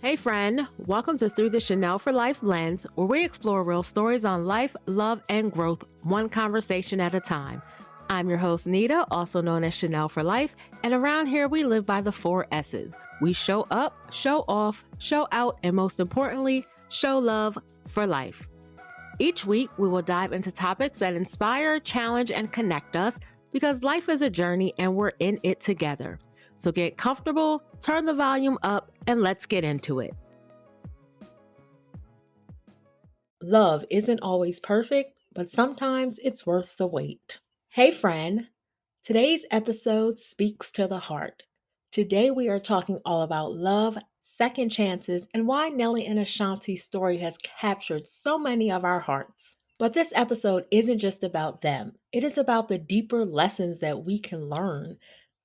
Hey friend, welcome to Through the Shannell4Life Lens, where we explore real stories on life, love, and growth, one conversation at a time. I'm your host, Nita, also known as Chanel for Life, and around here we live by the 4 S's. We show up, show off, show out, and most importantly, show love for life. Each week, we will dive into topics that inspire, challenge, and connect us because life is a journey and we're in it together. So get comfortable, turn the volume up, and let's get into it. Love isn't always perfect, but sometimes it's worth the wait. Hey, friend. Today's episode speaks to the heart. Today, we are talking all about love, second chances, and why Nelly and Ashanti's story has captured so many of our hearts. But this episode isn't just about them, it is about the deeper lessons that we can learn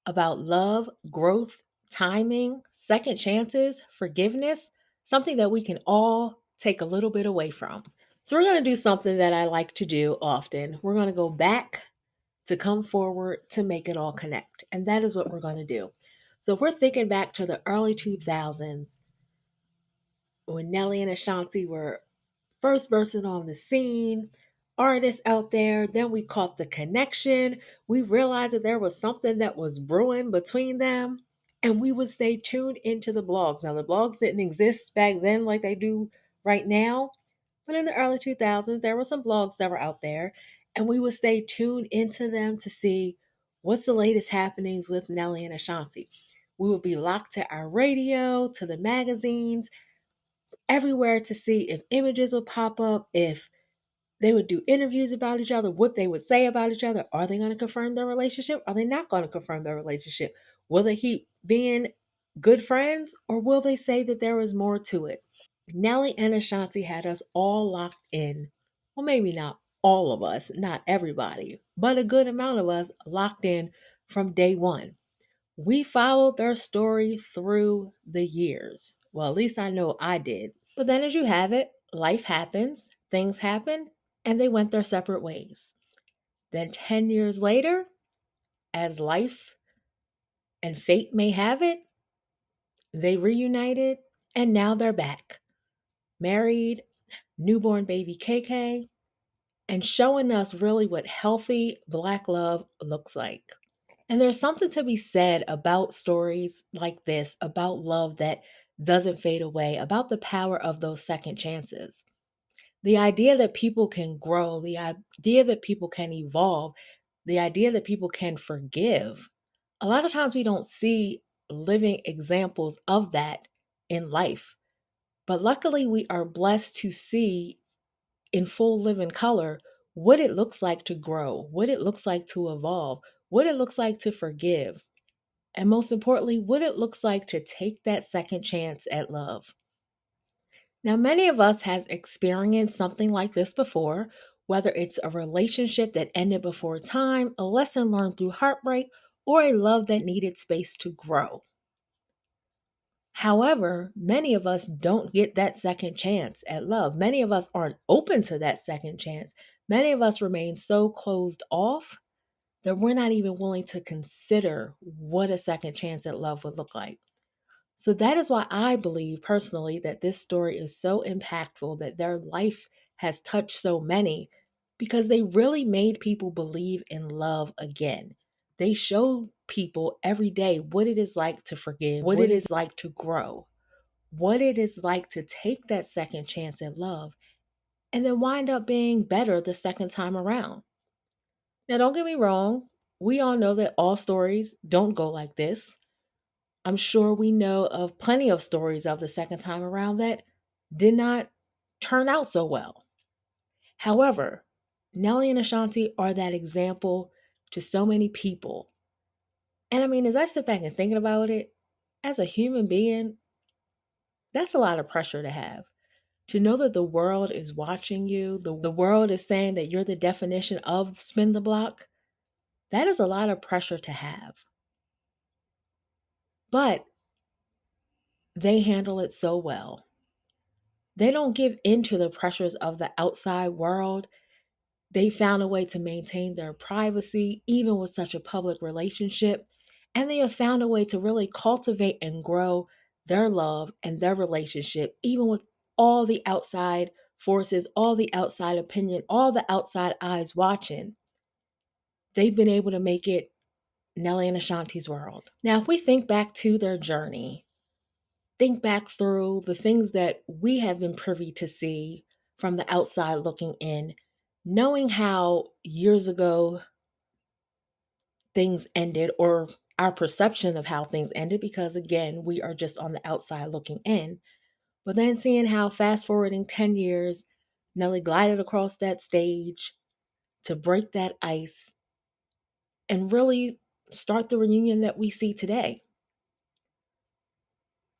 about love, growth, timing, second chances, forgiveness, something that we can all take a little bit away from. So, we're going to do something that I like to do often. We're going to go back to come forward to make it all connect. And that is what we're going to do. So, if we're thinking back to the early 2000s, when Nelly and Ashanti were first bursting on the scene, artists out there, then we caught the connection. We realized that there was something that was brewing between them, and we would stay tuned into the blogs. Now, the blogs didn't exist back then like they do right now, but in the early 2000s, there were some blogs that were out there, and we would stay tuned into them to see what's the latest happenings with Nelly and Ashanti. We would be locked to our radio, to the magazines, everywhere to see if images would pop up, if they would do interviews about each other, what they would say about each other. Are they going to confirm their relationship? Are they not going to confirm their relationship? Will they keep being good friends, or will they say that there was more to it? Nelly and Ashanti had us all locked in. Well, maybe not all of us, not everybody, but a good amount of us locked in from day one. We followed their story through the years. Well, at least I know I did. But then, as you have it, life happens, things happen, and they went their separate ways. Then, 10 years later, as life and fate may have it, they reunited, and now they're back, married, newborn baby KK, and showing us really what healthy Black love looks like. And there's something to be said about stories like this, about love that doesn't fade away, about the power of those second chances. The idea that people can grow, the idea that people can evolve, the idea that people can forgive. A lot of times we don't see living examples of that in life. But luckily, we are blessed to see in full living color what it looks like to grow, what it looks like to evolve, what it looks like to forgive, and most importantly, what it looks like to take that second chance at love. Now, many of us has experienced something like this before, whether it's a relationship that ended before time, a lesson learned through heartbreak, or a love that needed space to grow. However, many of us don't get that second chance at love. Many of us aren't open to that second chance. Many of us remain so closed off that we're not even willing to consider what a second chance at love would look like. So that is why I believe personally that this story is so impactful, that their life has touched so many, because they really made people believe in love again. They show people every day what it is like to forgive, what it is like to grow, what it is like to take that second chance at love and then wind up being better the second time around. Now, don't get me wrong, we all know that all stories don't go like this. I'm sure we know of plenty of stories of the second time around that did not turn out so well. However, Nelly and Ashanti are that example to so many people. And I mean, as I sit back and thinking about it, as a human being, that's a lot of pressure to have. To know that the world is watching you, the world is saying that you're the definition of spin the block, that is a lot of pressure to have. But they handle it so well. They don't give in to the pressures of the outside world. They found a way to maintain their privacy, even with such a public relationship. And they have found a way to really cultivate and grow their love and their relationship, even with all the outside forces, all the outside opinion, all the outside eyes watching, they've been able to make it Nelly and Ashanti's world. Now, if we think back to their journey, think back through the things that we have been privy to see from the outside looking in, knowing how years ago things ended, or our perception of how things ended, because again, we are just on the outside looking in. But then seeing how fast forwarding 10 years, Nelly glided across that stage to break that ice and really start the reunion that we see today.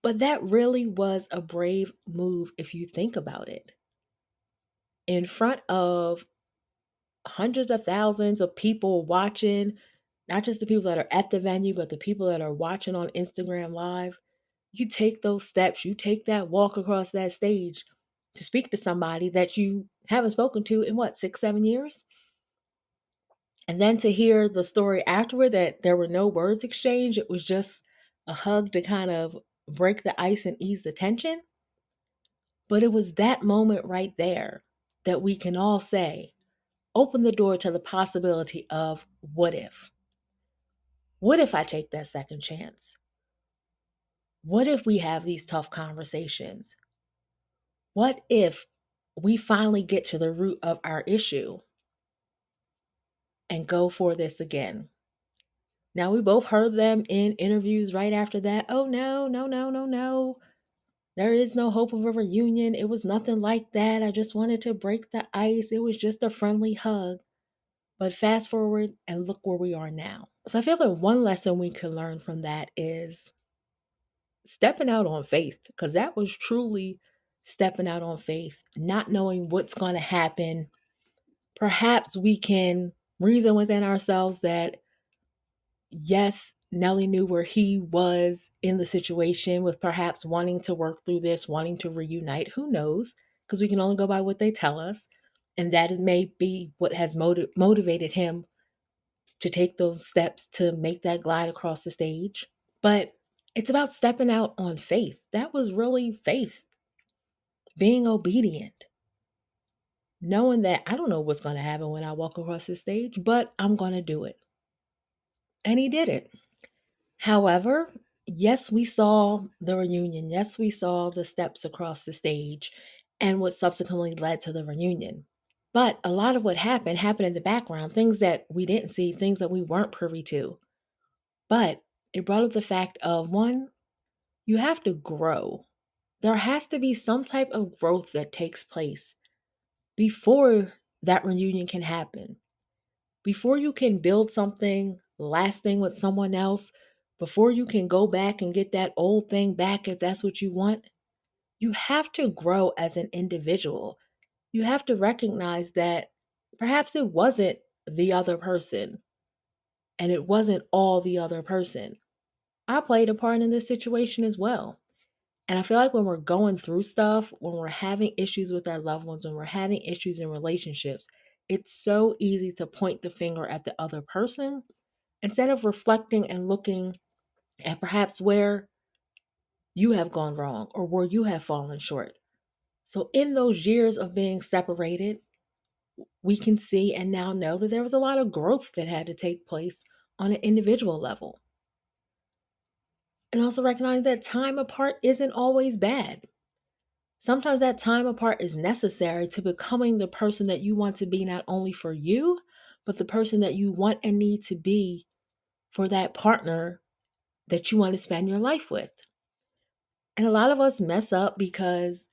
But that really was a brave move if you think about it. In front of hundreds of thousands of people watching, not just the people that are at the venue, but the people that are watching on Instagram Live, you take those steps, you take that walk across that stage to speak to somebody that you haven't spoken to in what, 6, 7 years? And then to hear the story afterward that there were no words exchanged, it was just a hug to kind of break the ice and ease the tension. But it was that moment right there that we can all say, open the door to the possibility of what if? What if I take that second chance? What if we have these tough conversations? What if we finally get to the root of our issue and go for this again? Now, we both heard them in interviews right after that. Oh, no, no, no, no, no. There is no hope of a reunion. It was nothing like that. I just wanted to break the ice. It was just a friendly hug. But fast forward and look where we are now. So I feel that one lesson we can learn from that is stepping out on faith, because that was truly stepping out on faith, not knowing what's going to happen. Perhaps we can reason within ourselves that, yes, Nelly knew where he was in the situation with perhaps wanting to work through this, wanting to reunite. Who knows? Because we can only go by what they tell us. And that may be what has motivated him to take those steps to make that glide across the stage. But it's about stepping out on faith. That was really faith, being obedient, knowing that I don't know what's going to happen when I walk across the stage, but I'm going to do it. And he did it. However, yes, we saw the reunion. Yes, we saw the steps across the stage and what subsequently led to the reunion. But a lot of what happened in the background, things that we didn't see, things that we weren't privy to. But it brought up the fact of, one, you have to grow. There has to be some type of growth that takes place before that reunion can happen. Before you can build something lasting with someone else, before you can go back and get that old thing back if that's what you want, you have to grow as an individual. You have to recognize that perhaps it wasn't the other person and it wasn't all the other person. I played a part in this situation as well. And I feel like when we're going through stuff, when we're having issues with our loved ones, when we're having issues in relationships, it's so easy to point the finger at the other person instead of reflecting and looking at perhaps where you have gone wrong or where you have fallen short. So, in those years of being separated, we can see and now know that there was a lot of growth that had to take place on an individual level. And also recognize that time apart isn't always bad. Sometimes that time apart is necessary to becoming the person that you want to be, not only for you, but the person that you want and need to be for that partner that you want to spend your life with. And a lot of us mess up because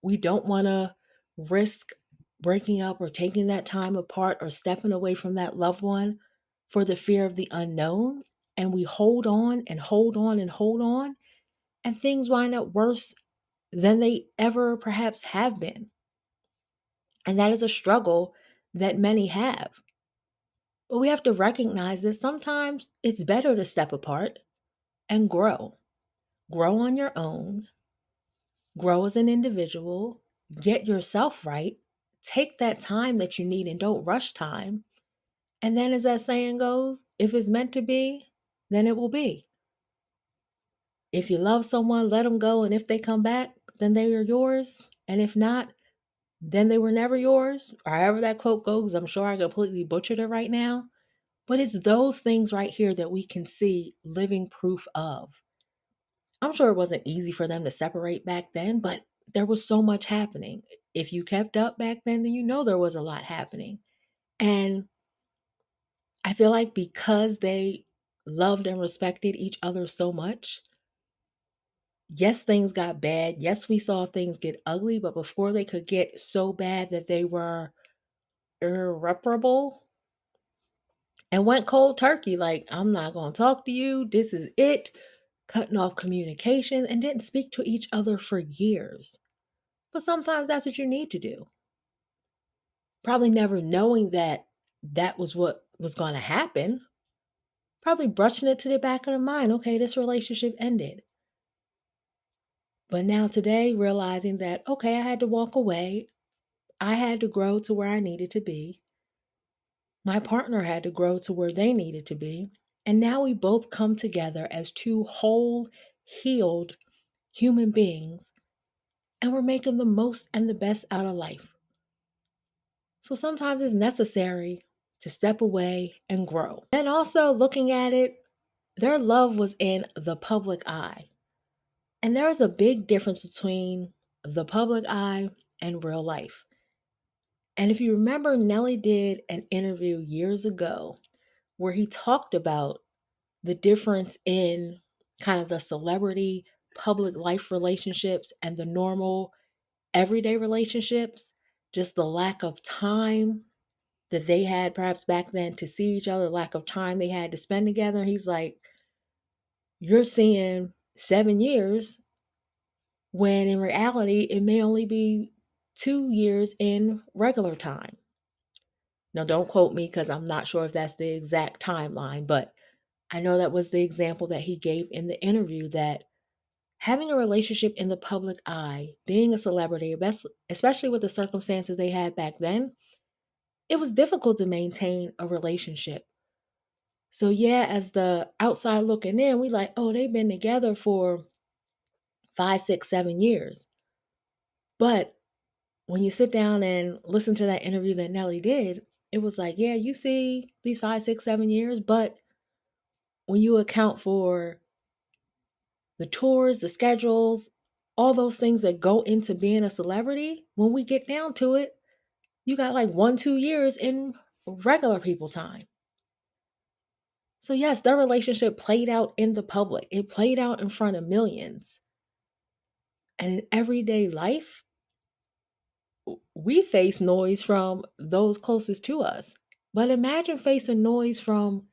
we don't want to risk breaking up or taking that time apart or stepping away from that loved one for the fear of the unknown. And we hold on and hold on and hold on, and things wind up worse than they ever perhaps have been. And that is a struggle that many have. But we have to recognize that sometimes it's better to step apart and grow. Grow on your own, grow as an individual, get yourself right, take that time that you need and don't rush time. And then, as that saying goes, if it's meant to be, then it will be. If you love someone, let them go. And if they come back, then they are yours. And if not, then they were never yours. Or however that quote goes, I'm sure I completely butchered it right now. But it's those things right here that we can see living proof of. I'm sure it wasn't easy for them to separate back then, but there was so much happening. If you kept up back then you know there was a lot happening. And I feel like because they loved and respected each other so much, yes, things got bad. Yes, we saw things get ugly, but before they could get so bad that they were irreparable and went cold turkey, like, I'm not going to talk to you. This is it. Cutting off communication and didn't speak to each other for years. But sometimes that's what you need to do. Probably never knowing that that was what was going to happen. Probably brushing it to the back of the mind. Okay, this relationship ended. But now today, realizing that, okay, I had to walk away. I had to grow to where I needed to be. My partner had to grow to where they needed to be. And now we both come together as two whole, healed human beings, and we're making the most and the best out of life. So sometimes it's necessary to step away and grow. And also looking at it, their love was in the public eye. And there is a big difference between the public eye and real life. And if you remember, Nelly did an interview years ago where he talked about the difference in kind of the celebrity public life relationships and the normal everyday relationships, just the lack of time that they had perhaps back then to see each other, lack of time they had to spend together. He's like, you're seeing 7 years when in reality it may only be 2 years in regular time. Now, don't quote me because I'm not sure if that's the exact timeline, but I know that was the example that he gave in the interview that having a relationship in the public eye, being a celebrity, especially with the circumstances they had back then, it was difficult to maintain a relationship. So, yeah, as the outside looking in, we like, oh, they've been together for 5, 6, 7 years. But when you sit down and listen to that interview that Nelly did, it was like, yeah, you see these 5, 6, 7 years, but when you account for the tours, the schedules, all those things that go into being a celebrity, when we get down to it, you got like 1, 2 years in regular people time. So, yes, their relationship played out in the public, it played out in front of millions. And in everyday life, we face noise from those closest to us. But imagine facing noise from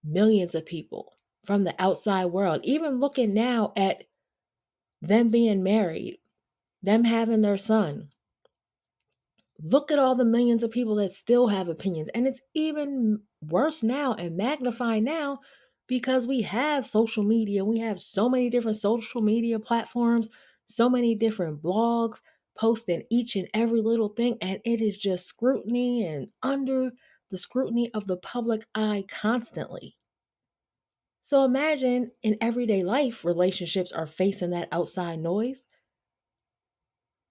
millions of people, from the outside world, even looking now at them being married, them having their son. Look at all the millions of people that still have opinions. And it's even worse now and magnified now because we have social media. We have so many different social media platforms, so many different blogs posting each and every little thing. And it is just scrutiny and under the scrutiny of the public eye constantly. So imagine in everyday life, relationships are facing that outside noise.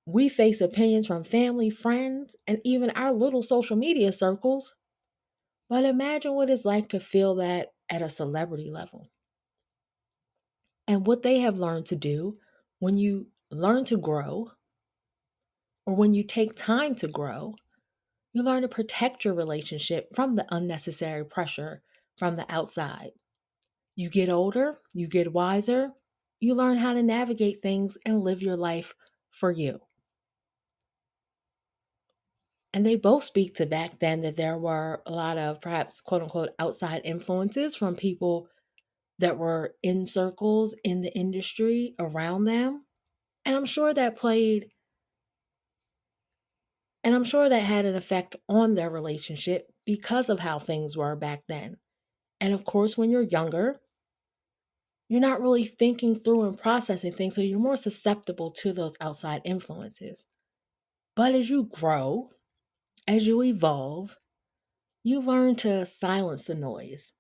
We face opinions from family, friends, and even our little social media circles. But imagine what it's like to feel that at a celebrity level. And what they have learned to do when you learn to grow, or when you take time to grow, you learn to protect your relationship from the unnecessary pressure from the outside. You get older, you get wiser, you learn how to navigate things and live your life for you. And they both speak to back then that there were a lot of perhaps quote unquote outside influences from people that were in circles in the industry around them. And I'm sure that played, and I'm sure that had an effect on their relationship because of how things were back then. And of course, when you're younger, you're not really thinking through and processing things, so you're more susceptible to those outside influences. But as you grow, as you evolve, you learn to silence the noise.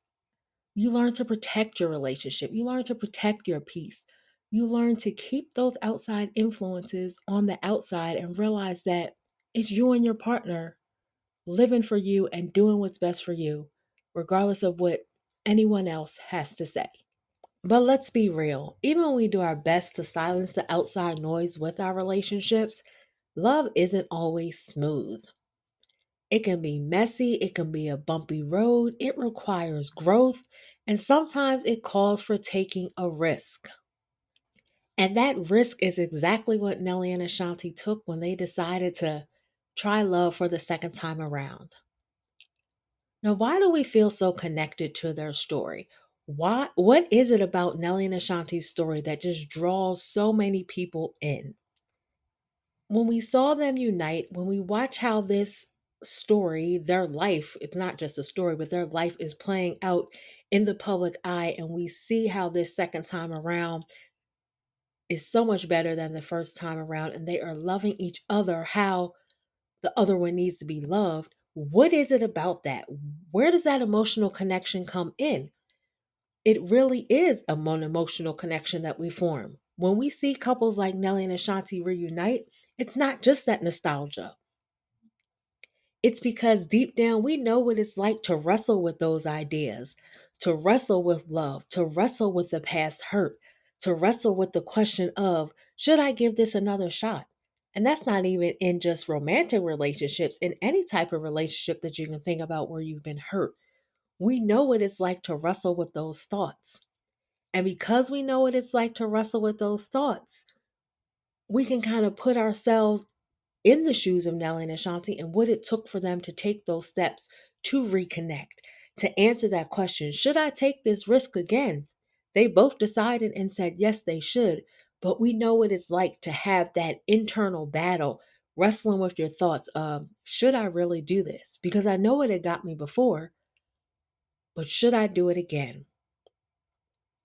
You learn to protect your relationship. You learn to protect your peace. You learn to keep those outside influences on the outside and realize that it's you and your partner living for you and doing what's best for you, regardless of what anyone else has to say. But let's be real, even when we do our best to silence the outside noise with our relationships, love isn't always smooth. It can be messy, it can be a bumpy road, it requires growth, and sometimes it calls for taking a risk. And that risk is exactly what Nelly and Ashanti took when they decided to try love for the second time around. Now, why do we feel so connected to their story? What is it about Nelly and Ashanti's story that just draws so many people in? When we saw them unite, when we watch how this story, their life, it's not just a story, but their life is playing out in the public eye, and we see how this second time around is so much better than the first time around, and they are loving each other how the other one needs to be loved. What is it about that? Where does that emotional connection come in? It really is an emotional connection that we form. When we see couples like Nelly and Ashanti reunite, it's not just that nostalgia. It's because deep down we know what it's like to wrestle with those ideas, to wrestle with love, to wrestle with the past hurt, to wrestle with the question of, should I give this another shot? And that's not even in just romantic relationships, in any type of relationship that you can think about where you've been hurt. We know what it's like to wrestle with those thoughts. And because we know what it's like to wrestle with those thoughts, we can kind of put ourselves in the shoes of Nelly and Ashanti and what it took for them to take those steps to reconnect, to answer that question, should I take this risk again? They both decided and said, yes, they should. But we know what it's like to have that internal battle, wrestling with your thoughts of, should I really do this? Because I know what it got me before, but should I do it again?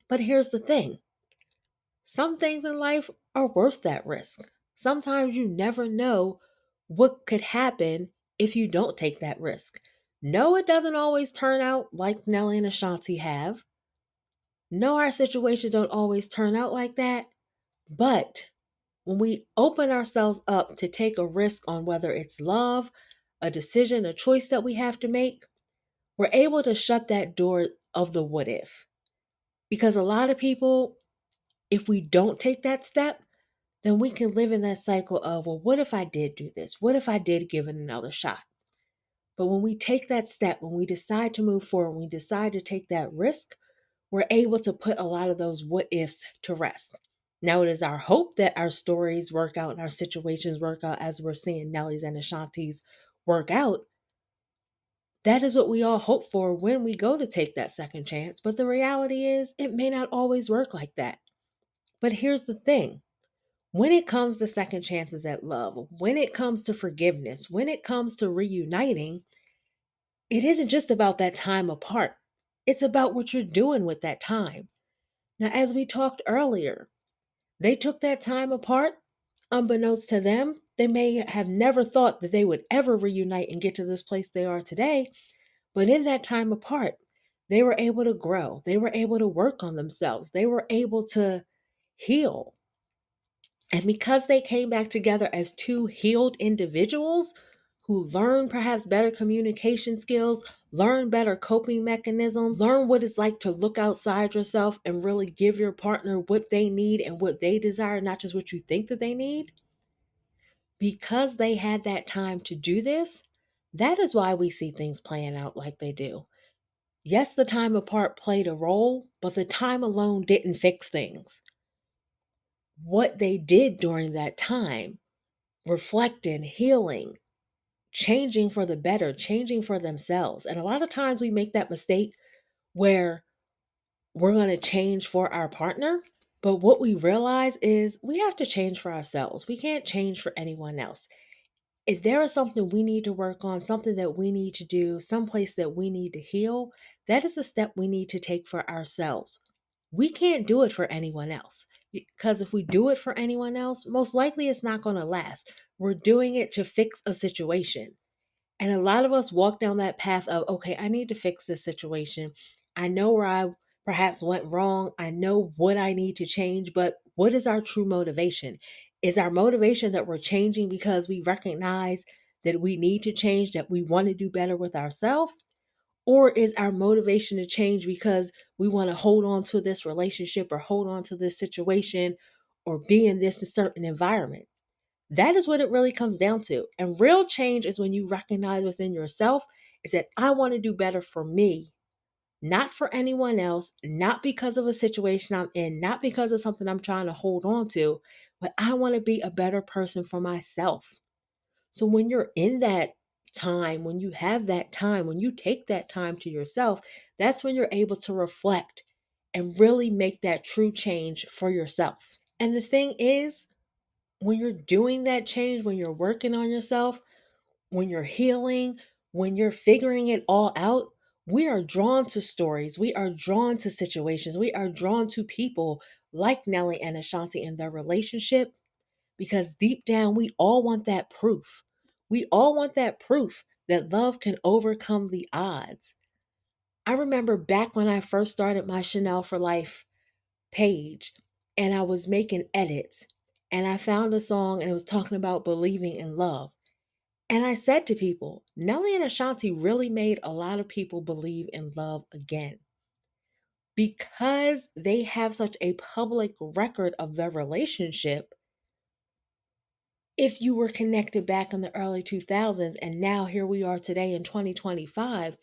But here's the thing. Some things in life are worth that risk. Sometimes you never know what could happen if you don't take that risk. No, it doesn't always turn out like Nelly and Ashanti have. No, our situations don't always turn out like that. But when we open ourselves up to take a risk on whether it's love, a decision, a choice that we have to make, we're able to shut that door of the what if. Because a lot of people, if we don't take that step, then we can live in that cycle of, well, what if I did do this? What if I did give it another shot? But when we take that step, when we decide to move forward, when we decide to take that risk, we're able to put a lot of those what ifs to rest. Now, it is our hope that our stories work out and our situations work out as we're seeing Nelly's and Ashanti's work out. That is what we all hope for when we go to take that second chance. But the reality is, it may not always work like that. But here's the thing. When it comes to second chances at love, when it comes to forgiveness, when it comes to reuniting, it isn't just about that time apart. It's about what you're doing with that time. Now, as we talked earlier, they took that time apart. Unbeknownst to them, they may have never thought that they would ever reunite and get to this place they are today. But in that time apart, they were able to grow. They were able to work on themselves. They were able to heal. And because they came back together as two healed individuals who learn perhaps better communication skills, learn better coping mechanisms, learn what it's like to look outside yourself and really give your partner what they need and what they desire, not just what you think that they need. Because they had that time to do this, that is why we see things playing out like they do. Yes, the time apart played a role, but the time alone didn't fix things. What they did during that time, reflecting, healing, changing for the better, changing for themselves. And a lot of times we make that mistake where we're going to change for our partner. But what we realize is we have to change for ourselves. We can't change for anyone else. If there is something we need to work on, something that we need to do, someplace that we need to heal, that is a step we need to take for ourselves. We can't do it for anyone else. Because if we do it for anyone else, most likely it's not going to last. We're doing it to fix a situation. And a lot of us walk down that path of, okay, I need to fix this situation. I know where I perhaps went wrong. I know what I need to change, but What is our true motivation? Is our motivation that we're changing because we recognize that we need to change, that we want to do better with ourselves? Or is our motivation to change because we want to hold on to this relationship or hold on to this situation or be in this certain environment? That is what it really comes down to. And real change is when you recognize within yourself is that I want to do better for me, not for anyone else, not because of a situation I'm in, not because of something I'm trying to hold on to, but I want to be a better person for myself. So when you're in that time, when you have that time, when you take that time to yourself, that's when you're able to reflect and really make that true change for yourself. And the thing is, when you're doing that change, when you're working on yourself, when you're healing, when you're figuring it all out, we are drawn to stories. We are drawn to situations. We are drawn to people like Nelly and Ashanti in their relationship because deep down, we all want that proof. We all want that proof that love can overcome the odds. I remember back when I first started my Shannell4Life page and I was making edits and I found a song and it was talking about believing in love. And I said to people, Nelly and Ashanti really made a lot of people believe in love again because they have such a public record of their relationship. If you were connected back in the early 2000s and now here we are today in 2025,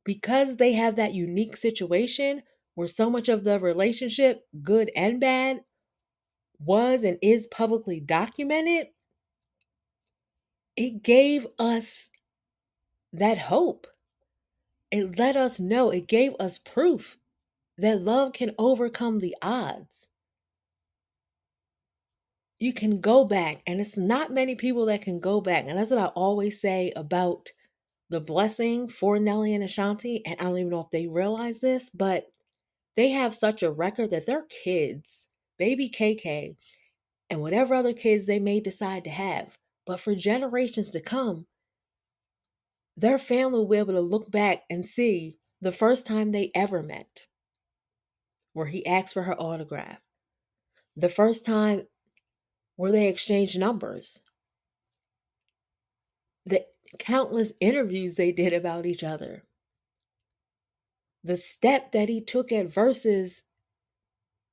because they have that unique situation where so much of the relationship, good and bad, was and is publicly documented, it gave us that hope. It let us know, it gave us proof that love can overcome the odds. You can go back, and it's not many people that can go back. And that's what I always say about the blessing for Nelly and Ashanti. And I don't even know if they realize this, but they have such a record that their kids, baby KK, and whatever other kids they may decide to have, but for generations to come, their family will be able to look back and see the first time they ever met, where he asked for her autograph, the first time where they exchanged numbers, the countless interviews they did about each other, the step that he took at Versus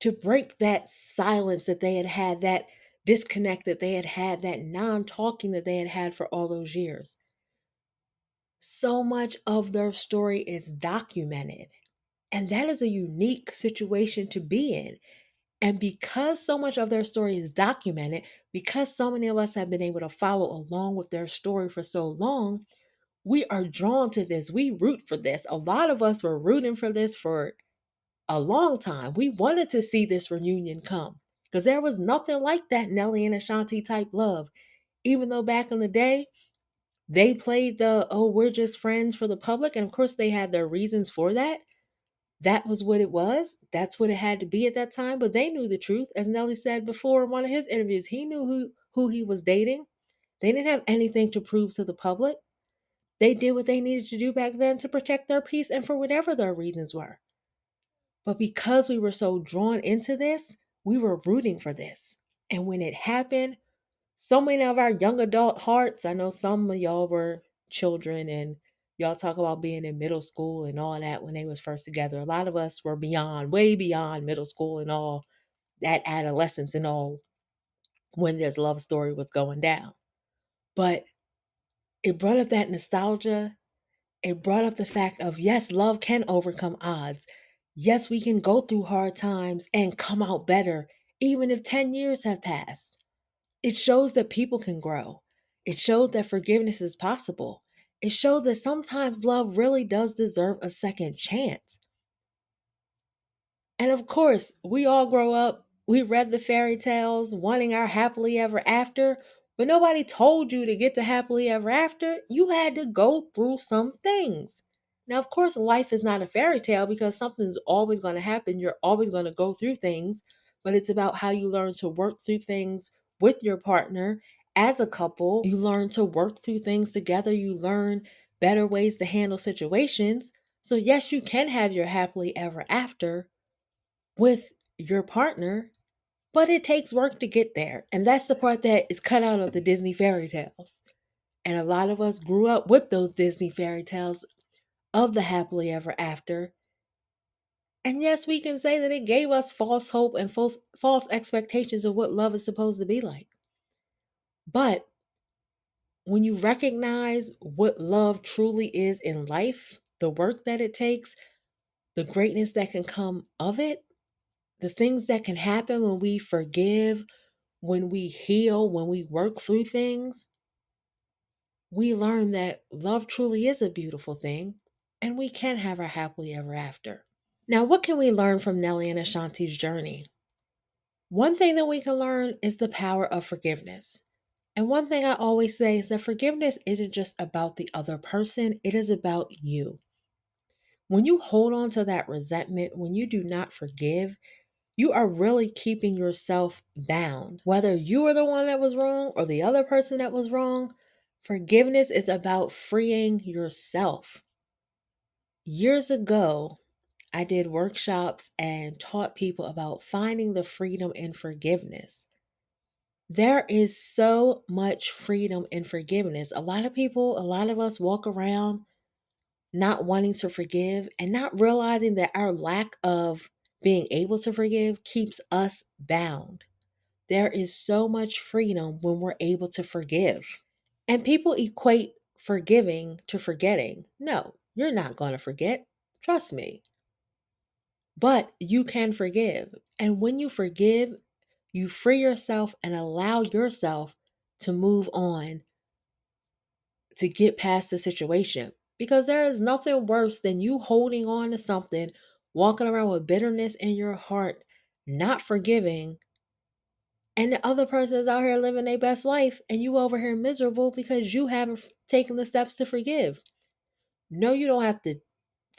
to break that silence that they had had, that disconnect that they had had, that non talking that they had had for all those years. So much of their story is documented. And that is a unique situation to be in. And because so much of their story is documented, because so many of us have been able to follow along with their story for so long, we are drawn to this. We root for this. A lot of us were rooting for this for a long time. We wanted to see this reunion come because there was nothing like that Nelly and Ashanti type love. Even though back in the day, they played the, oh, we're just friends for the public. And of course, they had their reasons for that. That was what it was. That's what it had to be at that time. But they knew the truth. As Nelly said before in one of his interviews, he knew who he was dating. They didn't have anything to prove to the public. They did what they needed to do back then to protect their peace and for whatever their reasons were. But because we were so drawn into this, we were rooting for this. And when it happened, so many of our young adult hearts, I know some of y'all were children and y'all talk about being in middle school and all that when they was first together. A lot of us were beyond, way beyond middle school and all that adolescence and all when this love story was going down. But it brought up that nostalgia. It brought up the fact of, yes, love can overcome odds. Yes, we can go through hard times and come out better, even if 10 years have passed. It shows that people can grow. It showed that forgiveness is possible. It showed that sometimes love really does deserve a second chance. And of course, we all grow up, we read the fairy tales wanting our happily ever after, but nobody told you to get to happily ever after. You had to go through some things. Now, of course, life is not a fairy tale because something's always going to happen. You're always going to go through things, but it's about how you learn to work through things with your partner as a couple. You learn to work through things together. You learn better ways to handle situations. So, yes, you can have your happily ever after with your partner, But it takes work to get there. And that's the part that is cut out of the Disney fairy tales. And a lot of us grew up with those Disney fairy tales of the happily ever after. And yes, we can say that it gave us false hope and false expectations of what love is supposed to be like. But when you recognize what love truly is in life, the work that it takes, the greatness that can come of it, the things that can happen when we forgive, when we heal, when we work through things, we learn that love truly is a beautiful thing and we can have our happily ever after. Now, what can we learn from Nelly and Ashanti's journey? One thing that we can learn is the power of forgiveness. And one thing I always say is that forgiveness isn't just about the other person, it is about you. When you hold on to that resentment, when you do not forgive, you are really keeping yourself bound. Whether you are the one that was wrong or the other person that was wrong, forgiveness is about freeing yourself. Years ago, I did workshops and taught people about finding the freedom in forgiveness. There is so much freedom in forgiveness. A lot of people, a lot of us walk around not wanting to forgive and not realizing that our lack of being able to forgive keeps us bound. There is so much freedom when we're able to forgive. And people equate forgiving to forgetting. No, you're not going to forget. Trust me. But you can forgive. And when you forgive, you free yourself and allow yourself to move on to get past the situation. Because there is nothing worse than you holding on to something, walking around with bitterness in your heart, not forgiving, and the other person is out here living their best life, and you over here miserable because you haven't taken the steps to forgive. No, you don't have to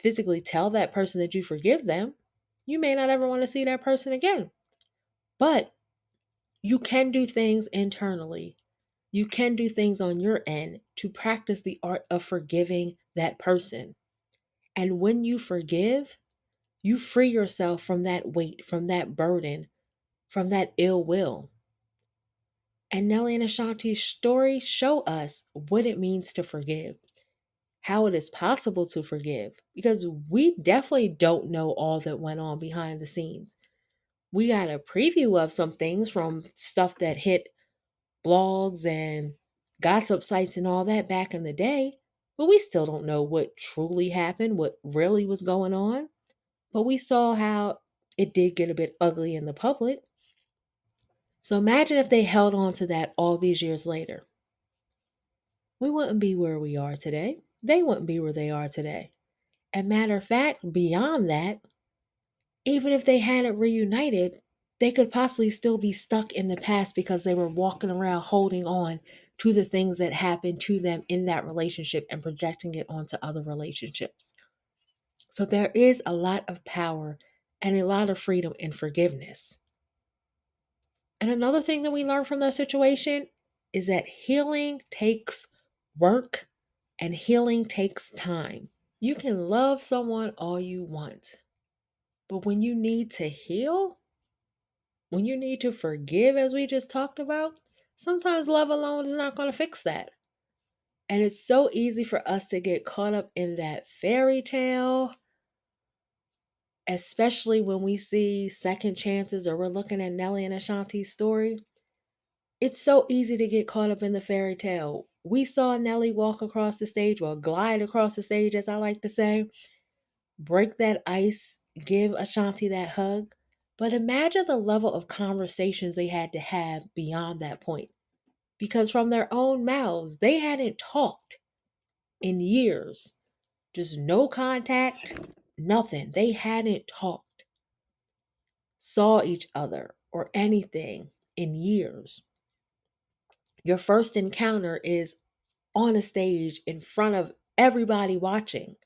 physically tell that person that you forgive them. You may not ever want to see that person again. But you can do things internally. You can do things on your end to practice the art of forgiving that person. And when you forgive, you free yourself from that weight, from that burden, from that ill will. And Nelly and Ashanti's story show us what it means to forgive, how it is possible to forgive, because we definitely don't know all that went on behind the scenes. We got a preview of some things from stuff that hit blogs and gossip sites and all that back in the day, but we still don't know what truly happened, what really was going on. But we saw how it did get a bit ugly in the public. So imagine if they held on to that all these years later. We wouldn't be where we are today. They wouldn't be where they are today. And matter of fact, beyond that, even if they hadn't reunited, they could possibly still be stuck in the past because they were walking around holding on to the things that happened to them in that relationship and projecting it onto other relationships. So there is a lot of power and a lot of freedom in forgiveness. And another thing that we learn from their situation is that healing takes work and healing takes time. You can love someone all you want, but when you need to heal, when you need to forgive, as we just talked about, sometimes love alone is not going to fix that. And it's so easy for us to get caught up in that fairy tale, especially when we see second chances or we're looking at Nelly and Ashanti's story. It's so easy to get caught up in the fairy tale. We saw Nelly walk across the stage, or glide across the stage, as I like to say, break that ice, give Ashanti that hug. But imagine the level of conversations they had to have beyond that point. Because from their own mouths, they hadn't talked in years. Just no contact, nothing. They hadn't talked, saw each other, or anything in years. Your first encounter is on a stage in front of everybody watching.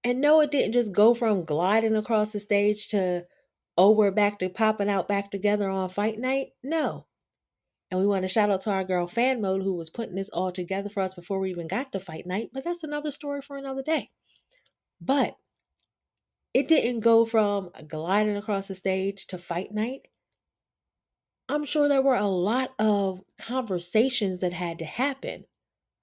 And no, it didn't just go from gliding across the stage to, oh, we're back to popping out back together on fight night. No. And we want to shout out to our girl Fan Mode, who was putting this all together for us before we even got to fight night. But that's another story for another day. But it didn't go from gliding across the stage to fight night. I'm sure there were a lot of conversations that had to happen,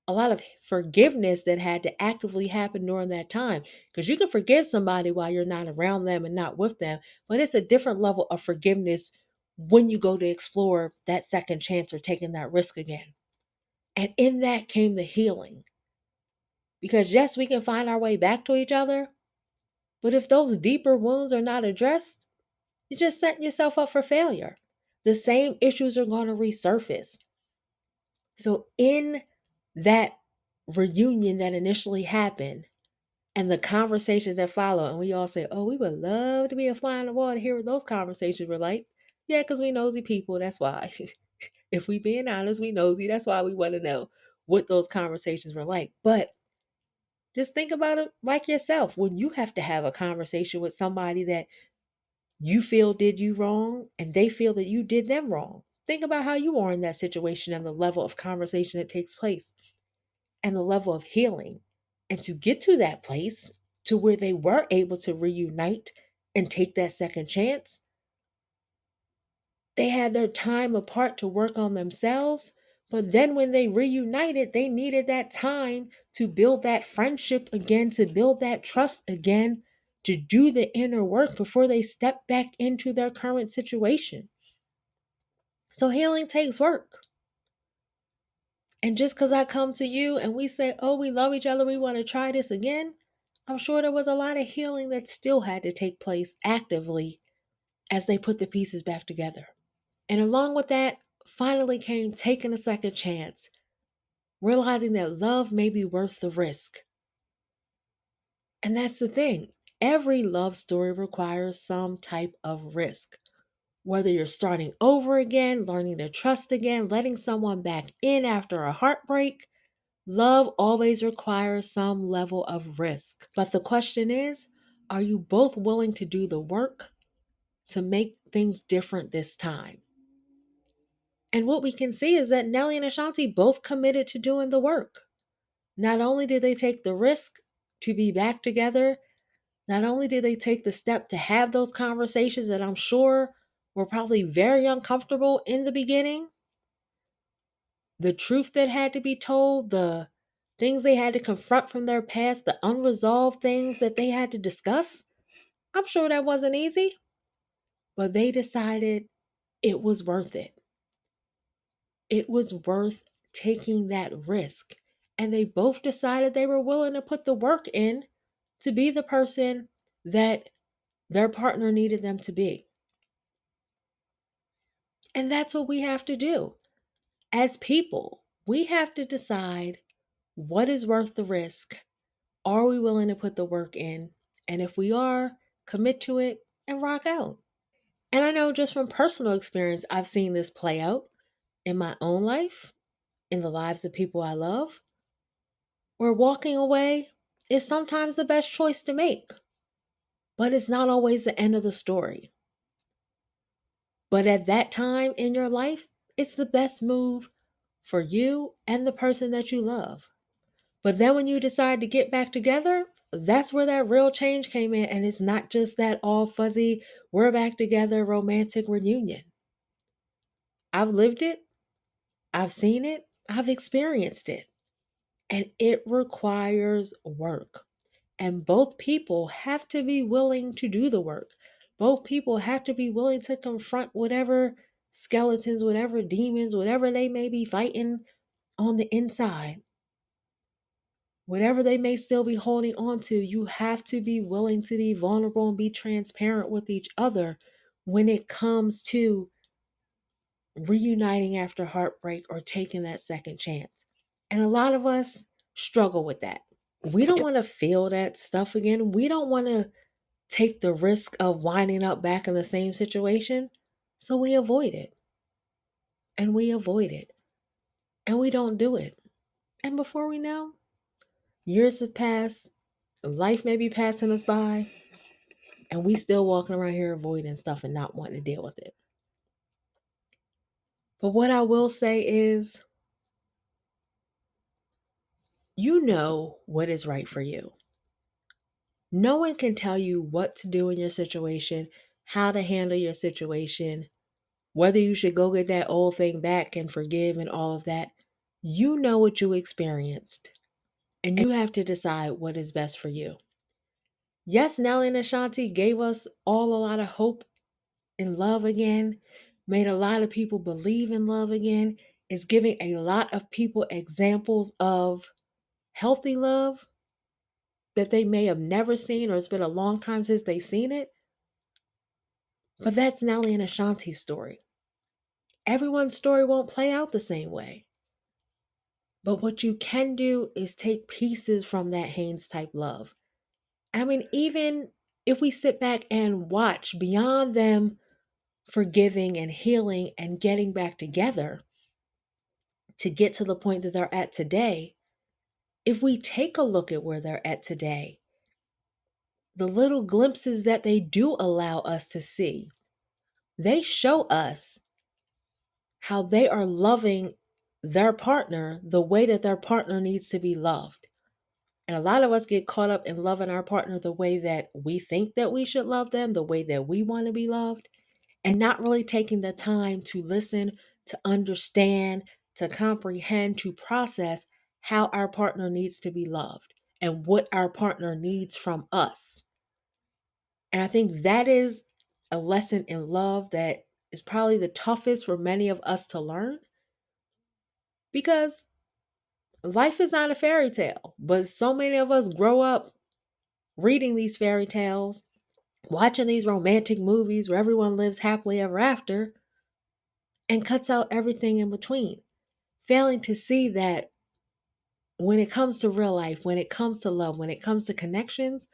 a lot of forgiveness that had to actively happen during that time. Because you can forgive somebody while you're not around them and not with them, but it's a different level of forgiveness when you go to explore that second chance or taking that risk again. And in that came the healing. Because yes, we can find our way back to each other, but if those deeper wounds are not addressed, you're just setting yourself up for failure. The same issues are going to resurface. So, in that reunion that initially happened and the conversations that follow, and we all say, oh, we would love to be a fly on the wall to hear what those conversations were like. Yeah, because we nosy people. That's why. If we being honest, we nosy. That's why we want to know what those conversations were like. But just think about it like yourself. When you have to have a conversation with somebody that you feel did you wrong and they feel that you did them wrong, think about how you are in that situation and the level of conversation that takes place and the level of healing. And to get to that place to where they were able to reunite and take that second chance, they had their time apart to work on themselves. But then when they reunited, they needed that time to build that friendship again, to build that trust again, to do the inner work before they step back into their current situation. So healing takes work. And just because I come to you and we say, oh, we love each other, we want to try this again, I'm sure there was a lot of healing that still had to take place actively as they put the pieces back together. And along with that, finally came taking a second chance, realizing that love may be worth the risk. And that's the thing. Every love story requires some type of risk. Whether you're starting over again, learning to trust again, letting someone back in after a heartbreak, love always requires some level of risk. But the question is, are you both willing to do the work to make things different this time? And what we can see is that Nelly and Ashanti both committed to doing the work. Not only did they take the risk to be back together, not only did they take the step to have those conversations that I'm sure were probably very uncomfortable in the beginning, the truth that had to be told, the things they had to confront from their past, the unresolved things that they had to discuss, I'm sure that wasn't easy, but they decided it was worth it. It was worth taking that risk. And they both decided they were willing to put the work in to be the person that their partner needed them to be. And that's what we have to do. As people, we have to decide what is worth the risk. Are we willing to put the work in? And if we are, commit to it and rock out. And I know just from personal experience, I've seen this play out in my own life, in the lives of people I love, where walking away is sometimes the best choice to make, but it's not always the end of the story. But at that time in your life, it's the best move for you and the person that you love. But then when you decide to get back together, that's where that real change came in. And it's not just that all fuzzy, we're back together romantic reunion. I've lived it, I've seen it, I've experienced it. And it requires work. And both people have to be willing to do the work. Both people have to be willing to confront whatever skeletons, whatever demons, whatever they may be fighting on the inside. Whatever they may still be holding on to, you have to be willing to be vulnerable and be transparent with each other when it comes to reuniting after heartbreak or taking that second chance. And a lot of us struggle with that. We don't want to feel that stuff again. We don't want to take the risk of winding up back in the same situation. So we avoid it and we avoid it and we don't do it. And before we know, years have passed, life may be passing us by, and we still walking around here avoiding stuff and not wanting to deal with it. But what I will say is, you know what is right for you. No one can tell you what to do in your situation, how to handle your situation. Whether you should go get that old thing back and forgive and all of that, you know what you experienced. And you have to decide what is best for you. Yes, Nelly and Ashanti gave us all a lot of hope and love again, made a lot of people believe in love again, is giving a lot of people examples of healthy love that they may have never seen, or it's been a long time since they've seen it. But that's Nelly and Ashanti's story. Everyone's story won't play out the same way. But what you can do is take pieces from that Haynes type love. I mean, even if we sit back and watch beyond them forgiving and healing and getting back together to get to the point that they're at today, if we take a look at where they're at today, the little glimpses that they do allow us to see, they show us how they are loving their partner the way that their partner needs to be loved. And a lot of us get caught up in loving our partner the way that we think that we should love them, the way that we want to be loved, and not really taking the time to listen, to understand, to comprehend, to process how our partner needs to be loved and what our partner needs from us. And I think that is a lesson in love that is probably the toughest for many of us to learn, because life is not a fairy tale, but so many of us grow up reading these fairy tales, watching these romantic movies where everyone lives happily ever after, and cuts out everything in between, failing to see that when it comes to real life, when it comes to love, when it comes to connections,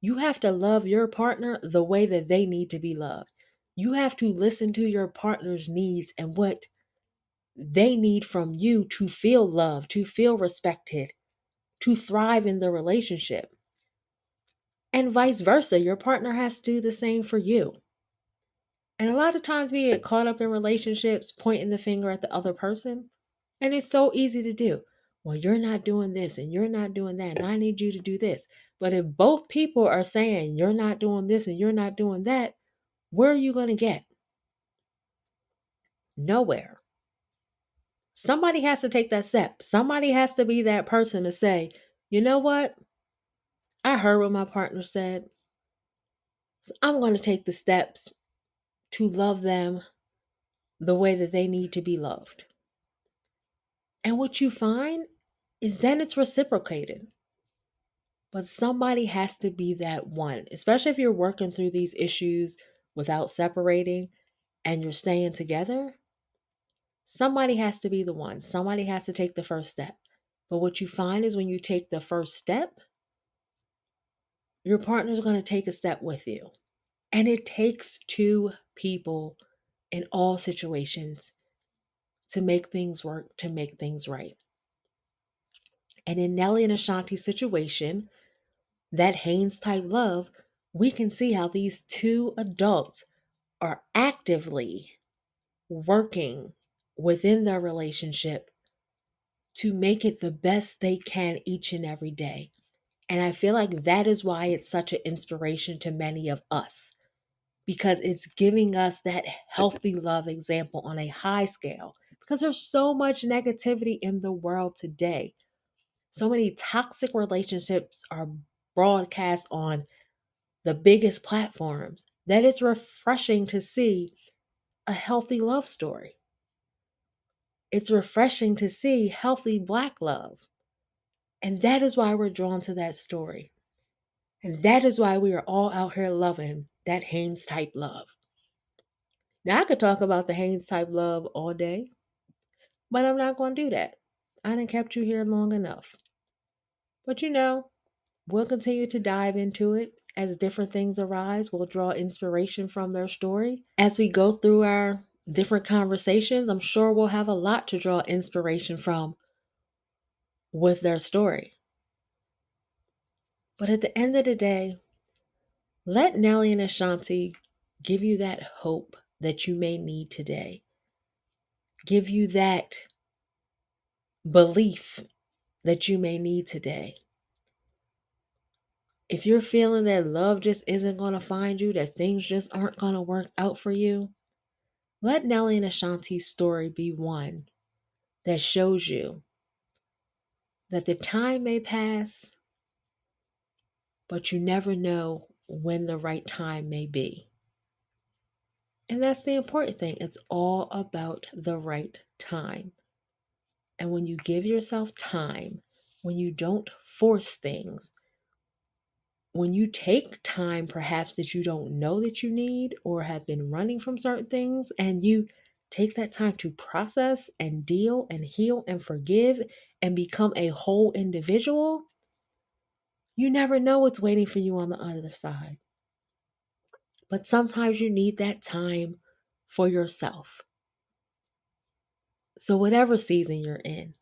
you have to love your partner the way that they need to be loved. You have to listen to your partner's needs and what they need from you to feel loved, to feel respected, to thrive in the relationship. And vice versa, your partner has to do the same for you. And a lot of times we get caught up in relationships pointing the finger at the other person. And it's so easy to do. Well, you're not doing this and you're not doing that, and I need you to do this. But if both people are saying you're not doing this and you're not doing that, where are you going to get? Nowhere. Somebody has to take that step. Somebody has to be that person to say, you know what? I heard what my partner said. So I'm going to take the steps to love them the way that they need to be loved. And what you find is then it's reciprocated. But somebody has to be that one, especially if you're working through these issues without separating and you're staying together. Somebody has to be the one. Somebody has to take the first step. But what you find is when you take the first step, your partner's going to take a step with you. And it takes two people in all situations to make things work, to make things right. And in Nelly and Ashanti's situation, that Haynes type love, we can see how these two adults are actively working within their relationship to make it the best they can each and every day. And I feel like that is why it's such an inspiration to many of us, because it's giving us that healthy love example on a high scale. Because there's so much negativity in the world today. So many toxic relationships are broadcast on the biggest platforms that it's refreshing to see a healthy love story. It's refreshing to see healthy Black love. And that is why we're drawn to that story. And that is why we are all out here loving that Haynes type love. Now, I could talk about the Haynes type love all day, but I'm not going to do that. I done kept you here long enough. But we'll continue to dive into it as different things arise. We'll draw inspiration from their story. As we go through our different conversations, I'm sure we'll have a lot to draw inspiration from with their story. But at the end of the day, let Nelly and Ashanti give you that hope that you may need today. Give you that belief that you may need today. If you're feeling that love just isn't going to find you, that things just aren't going to work out for you, Let Nelly and Ashanti's story be one that shows you that the time may pass, but you never know when the right time may be. And that's the important thing. It's all about the right time. And when you give yourself time, when you don't force things, when you take time perhaps that you don't know that you need or have been running from certain things, and you take that time to process and deal and heal and forgive and become a whole individual, you never know what's waiting for you on the other side. But sometimes you need that time for yourself. So, whatever season you're in,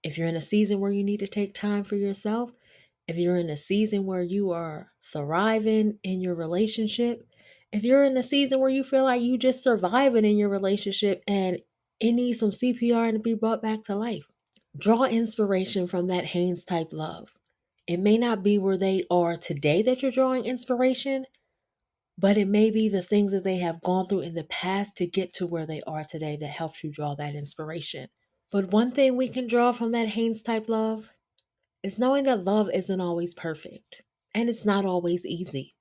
if you're in a season where you need to take time for yourself, if you're in a season where you are thriving in your relationship, if you're in a season where you feel like you just surviving in your relationship and it needs some CPR and to be brought back to life, draw inspiration from that Haynes type love. It may not be where they are today that you're drawing inspiration, but it may be the things that they have gone through in the past to get to where they are today that helps you draw that inspiration. But one thing we can draw from that Haynes type love is knowing that love isn't always perfect and it's not always easy.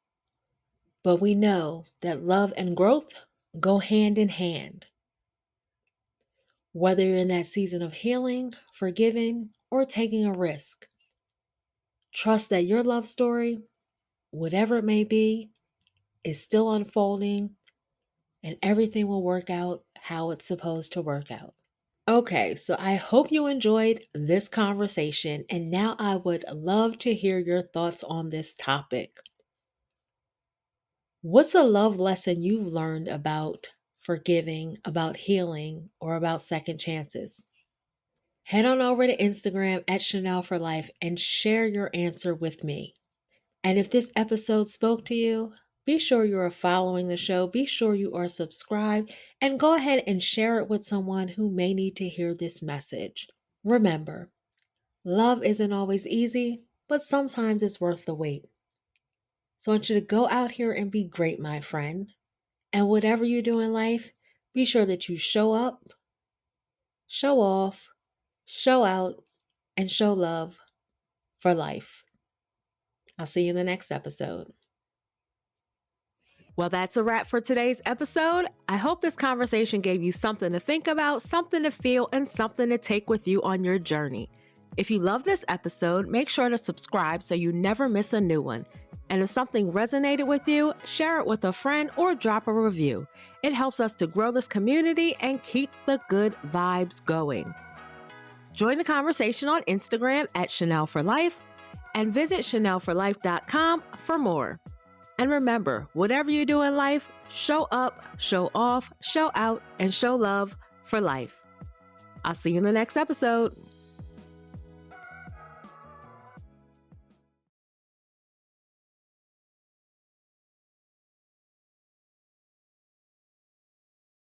But we know that love and growth go hand in hand. Whether you're in that season of healing, forgiving, or taking a risk, trust that your love story, whatever it may be, is still unfolding and everything will work out how it's supposed to work out. Okay, so I hope you enjoyed this conversation, and now I would love to hear your thoughts on this topic. What's a love lesson you've learned about forgiving, about healing, or about second chances? Head on over to Instagram at Shannell4Life and share your answer with me. And if this episode spoke to you, be sure you are following the show, be sure you are subscribed, and go ahead and share it with someone who may need to hear this message. Remember, love isn't always easy, but sometimes it's worth the wait. So I want you to go out here and be great, my friend. And whatever you do in life, be sure that you show up, show off, show out, and show love for life. I'll see you in the next episode. Well, that's a wrap for today's episode. I hope this conversation gave you something to think about, something to feel, and something to take with you on your journey. If you love this episode, make sure to subscribe so you never miss a new one. And if something resonated with you, share it with a friend or drop a review. It helps us to grow this community and keep the good vibes going. Join the conversation on Instagram at Shannell4Life and visit Shannell4Life.com for more. And remember, whatever you do in life, show up, show off, show out, and show love for life. I'll see you in the next episode.